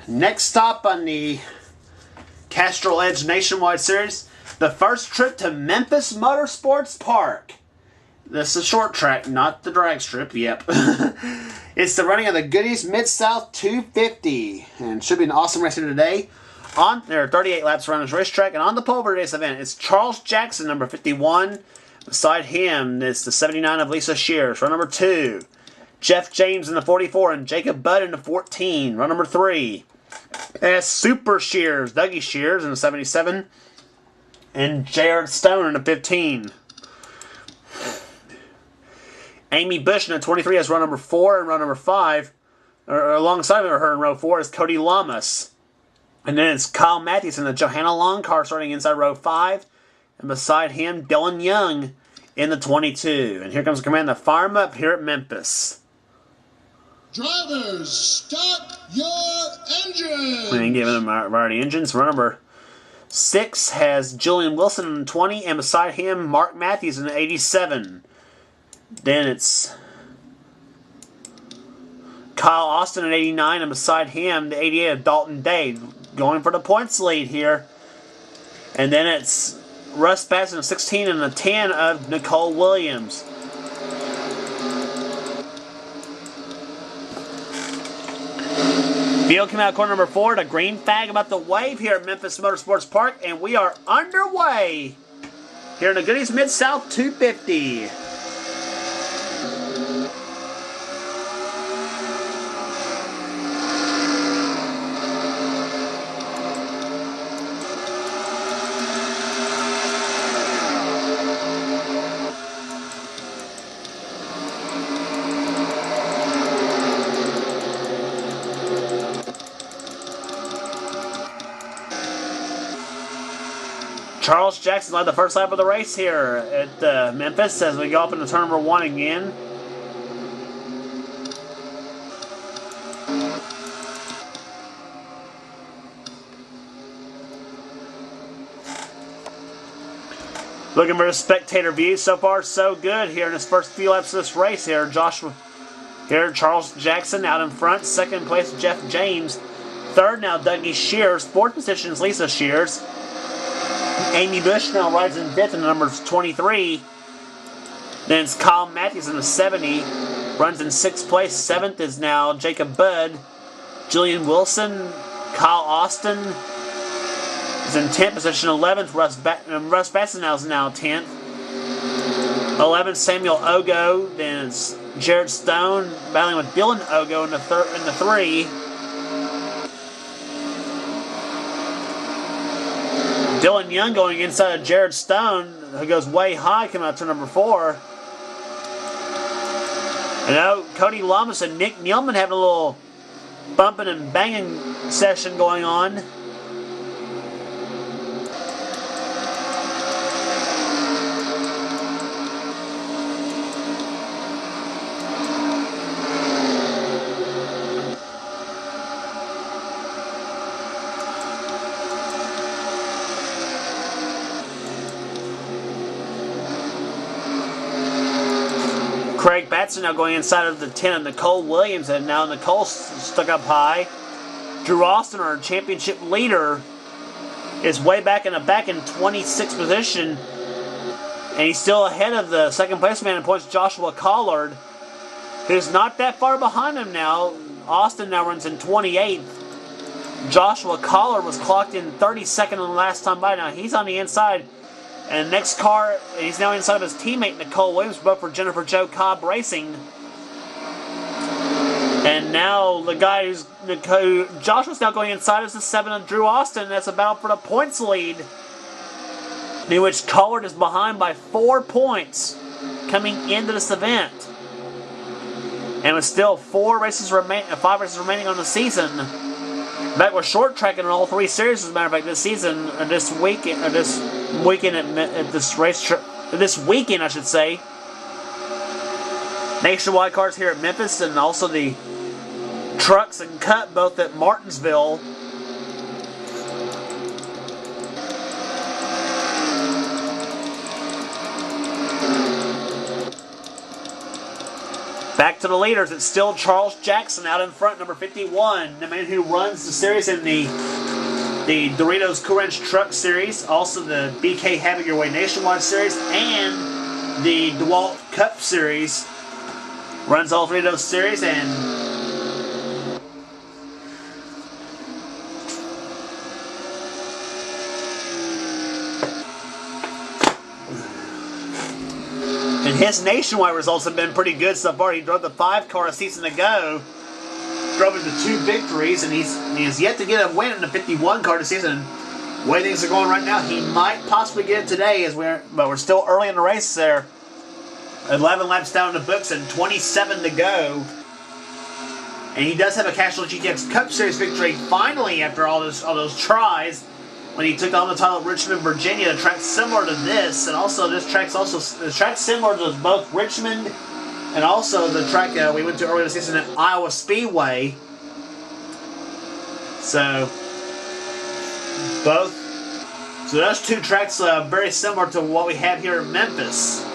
Next stop on the Castrol Edge Nationwide Series, the first trip to Memphis Motorsports Park. This is a short track, not the drag strip. Yep. It's the running of the Goody's Mid-South 250. And should be an awesome race here today. There are 38 laps around this racetrack. And on the pole for today's event, it's Charles Jackson, number 51. Beside him, it's the 79 of Lisa Shears. Run number 2. Jeff James in the 44 and Jacob Budd in the 14. Run number 3. It's Super Shears, Dougie Shears in the 77. And Jared Stone in the 15. Amy Bush in the 23 has run number 4 and run number 5. Alongside of her in row 4 is Cody Lamas. And then it's Kyle Matthews in the Johanna Long car starting inside row 5. And beside him, Dylan Young in the 22. And here comes the command to fire him up here at Memphis. Drivers, start your engines! And giving them variety engines. Run number 6 has Julian Wilson in the 20. And beside him, Mark Matthews in the 87. Then it's Kyle Austin at 89, and beside him, the 88 of Dalton Day, going for the points lead here. And then it's Russ Batson at 16, and the 10 of Nicole Williams. Field came out corner number 4, the green flag about to wave here at Memphis Motorsports Park, and we are underway here in the Goody's Mid-South 250. Charles Jackson led the first lap of the race here at Memphis as we go up into turn number 1 again. Looking for a spectator view. So far, so good here in his first few laps of this race here. Charles Jackson out in front. Second place, Jeff James. Third now, Dougie Shears. Fourth position is Lisa Shears. Amy Bush now rides in 5th in number 23. Then it's Kyle Matthews in the 70. Runs in 6th place. 7th is now Jacob Budd. Julian Wilson. Kyle Austin is in 10th position. 11th, Russ Batson is now 10th. 11th, Samuel Ogo. Then it's Jared Stone battling with Dylan Ogo in the 3. Dylan Young going inside of Jared Stone, who goes way high, coming out to number 4. And now Cody Lamas and Nick Nealman having a little bumping and banging session going on. Craig Batson now going inside of the 10 of Nicole Williams, and now Nicole stuck up high. Drew Austin, our championship leader, is way back in the back in 26th position, and he's still ahead of the second place man in points, Joshua Collard, who's not that far behind him now. Austin now runs in 28th. Joshua Collard was clocked in 32nd on the last time by. Now he's on the inside. And next car, he's now inside of his teammate, Nicole Williams, both for Jennifer Jo Cobb Racing. And now the guy Joshua's now going inside is the 7 of Drew Austin. That's about for the points lead, in which Collard is behind by 4 points coming into this event. And with still 5 races remaining on the season. Back with short tracking in all 3 series, as a matter of fact, this season, or this weekend, this weekend, I should say. Nationwide cars here at Memphis, and also the trucks and cut both at Martinsville. Back to the leaders. It's still Charles Jackson out in front, number 51. The man who runs the series in the Doritos Cool Ranch Truck Series, also the BK Have It Your Way Nationwide Series, and the DeWalt Cup Series. Runs all three of those series, and his nationwide results have been pretty good so far. He drove the 5-car a season ago, drove into 2 victories, and he has yet to get a win in the 51-car this season. The way things are going right now, he might possibly get it today, but we're still early in the race there. 11 laps down in the books and 27 to go. And he does have a Castrol GTX Cup Series victory finally after all those tries, when he took on the title at Richmond, Virginia, a track similar to this, and also this track's similar to both Richmond and also the track we went to earlier this season at Iowa Speedway. So those 2 tracks very similar to what we have here in Memphis.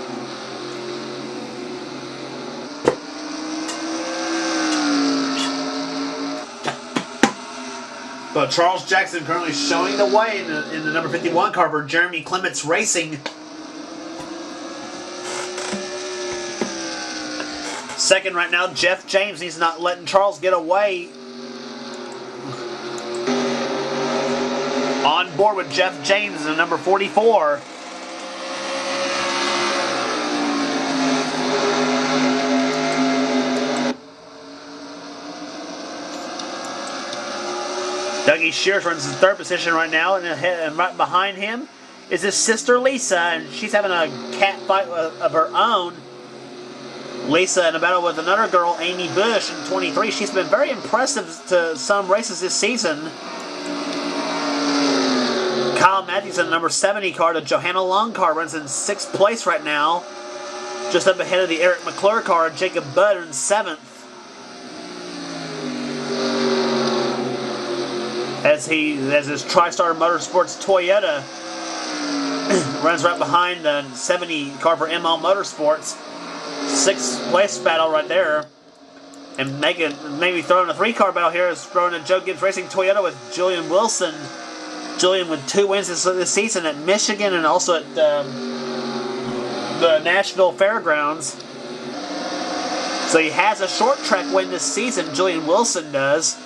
But Charles Jackson currently showing the way in the number 51 car for Jeremy Clements Racing. Second right now, Jeff James. He's not letting Charles get away. On board with Jeff James in number 44. Dougie Shears runs in 3rd position right now, and right behind him is his sister Lisa, and she's having a cat fight of her own. Lisa in a battle with another girl, Amy Bush, in 23. She's been very impressive to some races this season. Kyle Matthews in the number 70 car, the Johanna Long car, runs in 6th place right now, just up ahead of the Eric McClure car, Jacob Budd in 7th. As his TriStar Motorsports Toyota runs right behind the 70 car for ML Motorsports. 6th place battle right there. And maybe throwing a 3-car battle here is throwing a Joe Gibbs Racing Toyota with Julian Wilson. Julian with 2 wins this season at Michigan and also at the Nashville Fairgrounds. So he has a short track win this season, Julian Wilson does.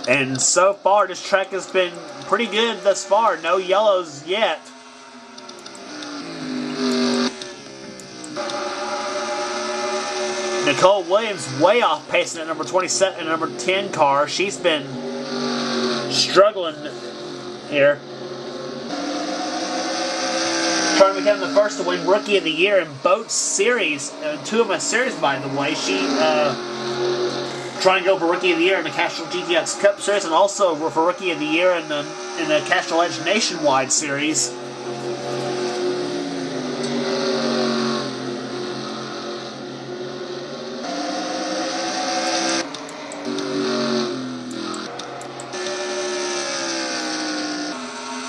And so far, this track has been pretty good thus far. No yellows yet. Nicole Williams way off pacing at number 27 and number 10 car. She's been struggling here. Trying to become the first to win Rookie of the Year in both series. 2 of my series, by the way. She trying to go for Rookie of the Year in the Castrol GTX Cup Series and also for Rookie of the Year in the Castrol Edge Nationwide Series.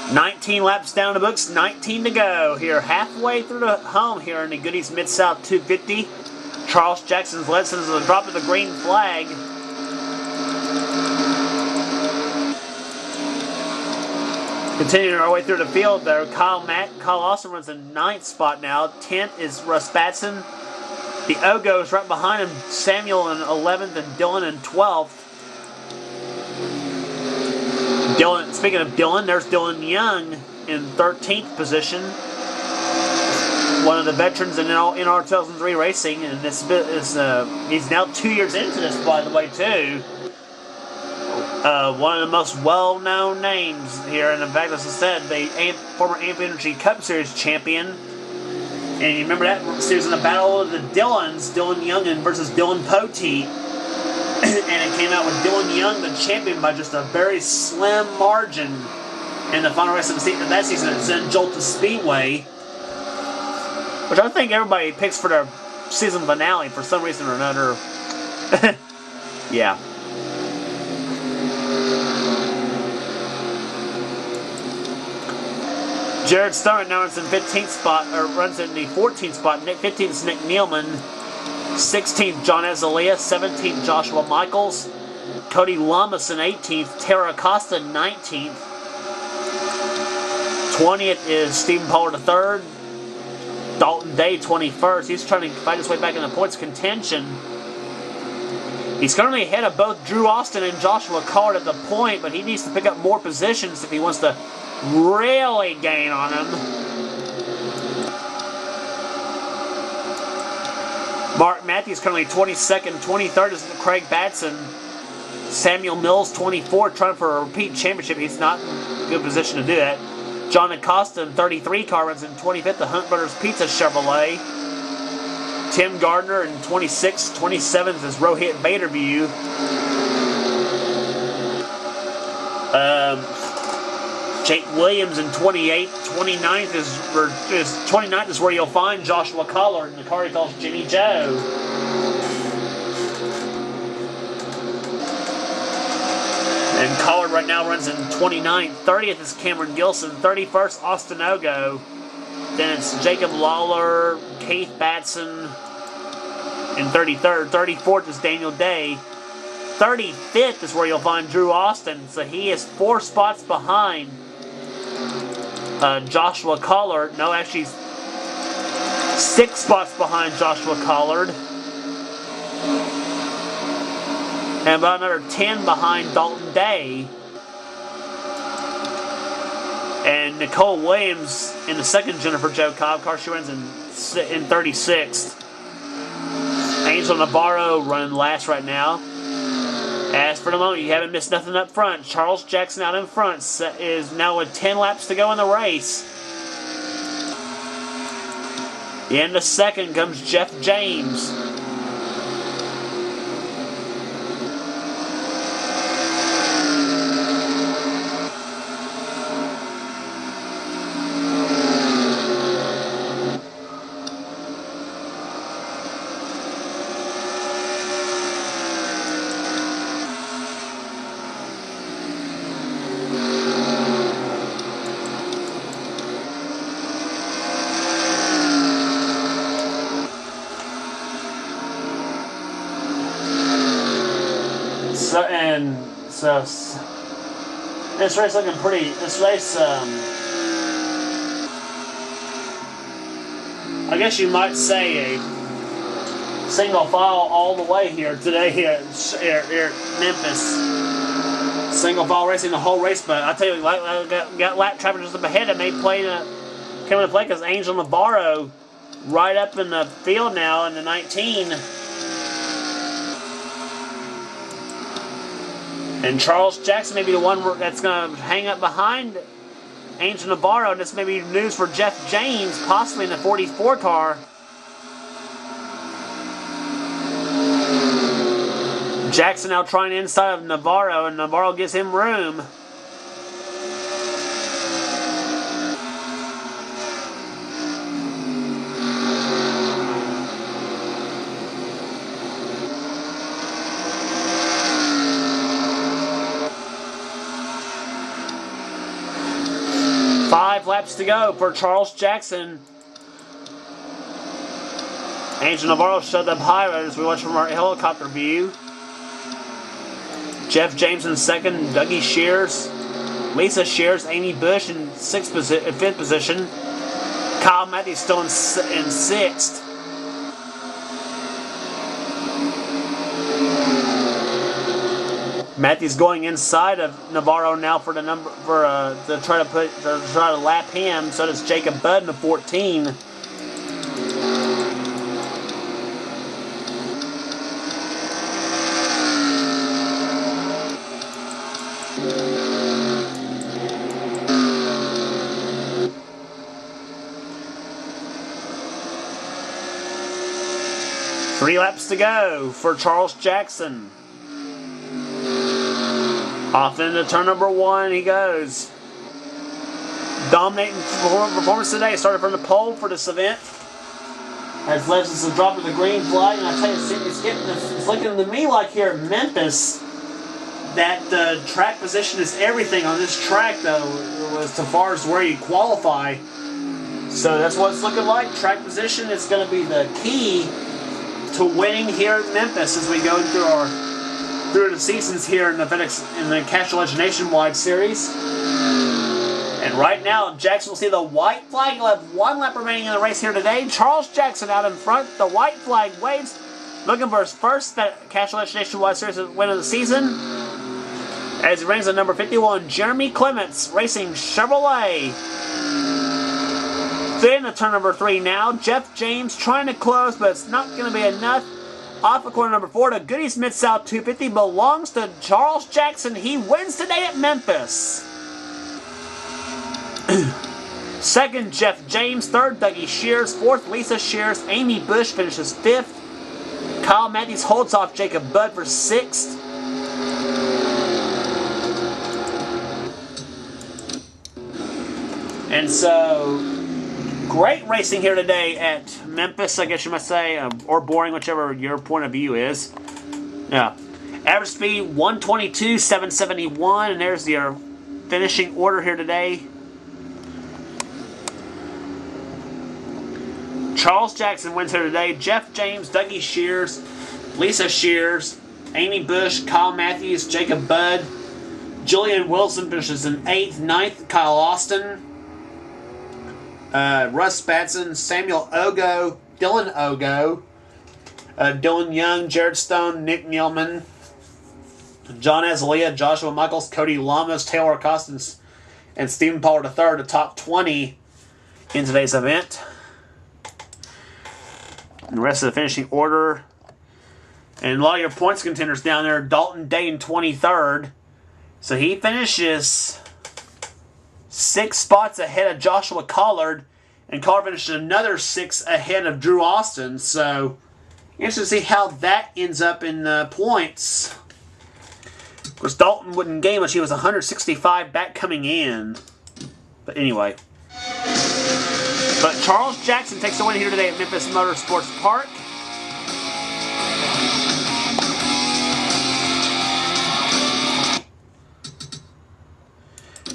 $19 laps down the books, 19 to go here, halfway through the home here in the Goody's Mid-South 250. Charles Jackson's led since the drop of the green flag. Continuing our way through the field there, Kyle Austin runs in 9th spot now. 10th is Russ Batson. The Ogos right behind him, Samuel in 11th and Dylan in 12th. Speaking of Dylan, there's Dylan Young in 13th position. One of the veterans in NR 2003 racing, and he's now 2 years into this, by the way, too. One of the most well-known names here, and in fact, as I said, the former AMP Energy Cup Series champion. And you remember that series in the battle of the Dylans, Dylan Young versus Dylan Poteet. And it came out with Dylan Young, the champion, by just a very slim margin in the final race of that season at Zen Jolta Speedway. Which I think everybody picks for their season finale for some reason or another. Yeah. Jared Stone now runs in 15th spot, or runs in the 14th spot. 15th is Nick Nealman. 16th, John Azalea. 17th, Joshua Michaels. Cody Lummis in 18th. Tara Costa 19th. 20th is Stephen Pollard III. Dalton Day 21st. He's trying to fight his way back in the points contention. He's currently ahead of both Drew Austin and Joshua Collard at the point, but he needs to pick up more positions if he wants to really gain on him. Mark Matthews currently 22nd. 23rd is Craig Batson. Samuel Mills 24th, trying for a repeat championship. He's not in a good position to do that. John Acosta in 33 car runs in 25th, the Hunt Brothers Pizza Chevrolet. Tim Gardner in 26th, 27th is Rohit Vaderview. Jake Williams in 28th, 29th is where you'll find Joshua Collard in the car he calls Jimmy Joe. And Collard right now runs in 29th. 30th is Cameron Gilson. 31st, Austin Ogo. Then it's Jacob Lawler, Keith Batson in 33rd. 34th is Daniel Day. 35th is where you'll find Drew Austin. So he is 4 spots behind Joshua Collard. No, actually 6 spots behind Joshua Collard. And about another 10 behind Dalton Day. And Nicole Williams in the second Jennifer Joe Cobb car. She runs in 36th. Angel Navarro running last right now. As for the moment, you haven't missed nothing up front. Charles Jackson out in front is now with 10 laps to go in the race. In the second comes Jeff James. So this race looking pretty. This race, I guess you might say a single file all the way here today here at Memphis. Single file racing the whole race, but I tell you, got lap traffic just up ahead that may come into play because Angel Navarro right up in the field now in the 19. And Charles Jackson may be the one that's going to hang up behind Angel Navarro. And this may be news for Jeff James, possibly in the 44 car. Jackson now trying inside of Navarro, and Navarro gives him room. Laps to go for Charles Jackson. Angel Navarro showed up high as we watch from our helicopter view. Jeff James in second, Dougie Shears, Lisa Shears, Amy Bush in 5th position. Kyle Matthews still in 6th. Matthews going inside of Navarro now for the number to try to lap him. So does Jacob Budd in the 14. Three laps to go for Charles Jackson. Off into turn number 1 he goes. Dominating performance today. Started from the pole for this event. Has left us a drop of the green flag, and I tell you, it's looking to me like here at Memphis that track position is everything on this track, though, as far as where you qualify. So that's what it's looking like. Track position is going to be the key to winning here at Memphis as we go through the seasons here in the Castrol Nationwide Series. And right now, Jackson will see the white flag. He'll have 1 lap remaining in the race here today. Charles Jackson out in front. The white flag waves, looking for his first Castrol Nationwide Series win of the season. As he rings the number 51, Jeremy Clements, racing Chevrolet. Then to turn number 3 now. Jeff James trying to close, but it's not going to be enough. Off of corner number 4 to Goody's Mid-South 250 belongs to Charles Jackson. He wins today at Memphis. Second, Jeff James. Third, Dougie Shears. Fourth, Lisa Shears. Amy Bush finishes 5th. Kyle Matthews holds off Jacob Budd for 6th. And so, great racing here today at Memphis, I guess you must say, or boring, whichever your point of view is. Yeah. Average speed 122.771, and there's your finishing order here today. Charles Jackson wins here today. Jeff James, Dougie Shears, Lisa Shears, Amy Bush, Kyle Matthews, Jacob Budd, Julian Wilson finishes in 8th, 9th, Kyle Austin, Russ Batson, Samuel Ogo, Dylan Ogo, Dylan Young, Jared Stone, Nick Nealman, John Azalea, Joshua Michaels, Cody Lamas, Taylor Costins, and Stephen Pollard III, the top 20 in today's event. And the rest of the finishing order. And a lot of your points contenders down there. Dalton Day in 23rd. So he finishes 6 spots ahead of Joshua Collard. And Collard finishes another 6 ahead of Drew Austin. So, interesting to see how that ends up in the points. Of course, Dalton wouldn't gain much. He was 165 back coming in. But anyway. But Charles Jackson takes the win here today at Memphis Motorsports Park.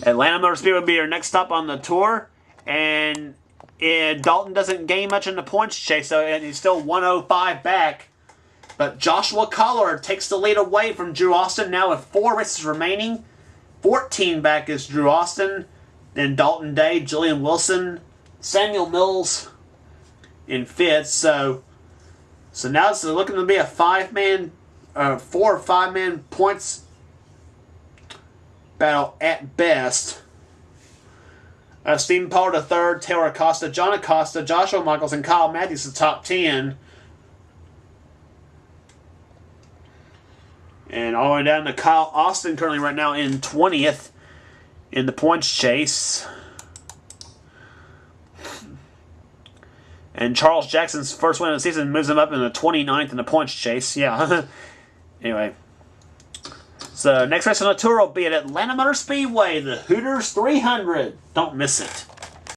Atlanta Motor Speedway will be our next stop on the tour. And Dalton doesn't gain much in the points chase, so and he's still 105 back. But Joshua Collard takes the lead away from Drew Austin now with 4 races remaining. 14 back is Drew Austin, then Dalton Day, Julian Wilson, Samuel Mills in 5th. So now it's looking to be a 4 or 5 man points battle at best. Stephen Pollard III, Taylor Acosta, John Acosta, Joshua Michaels, and Kyle Matthews the top 10. And all the way down to Kyle Austin currently right now in 20th in the points chase. And Charles Jackson's first win of the season moves him up in the 29th in the points chase. Yeah. Anyway. So next race on the tour will be at Atlanta Motor Speedway, the Hooters 300. Don't miss it.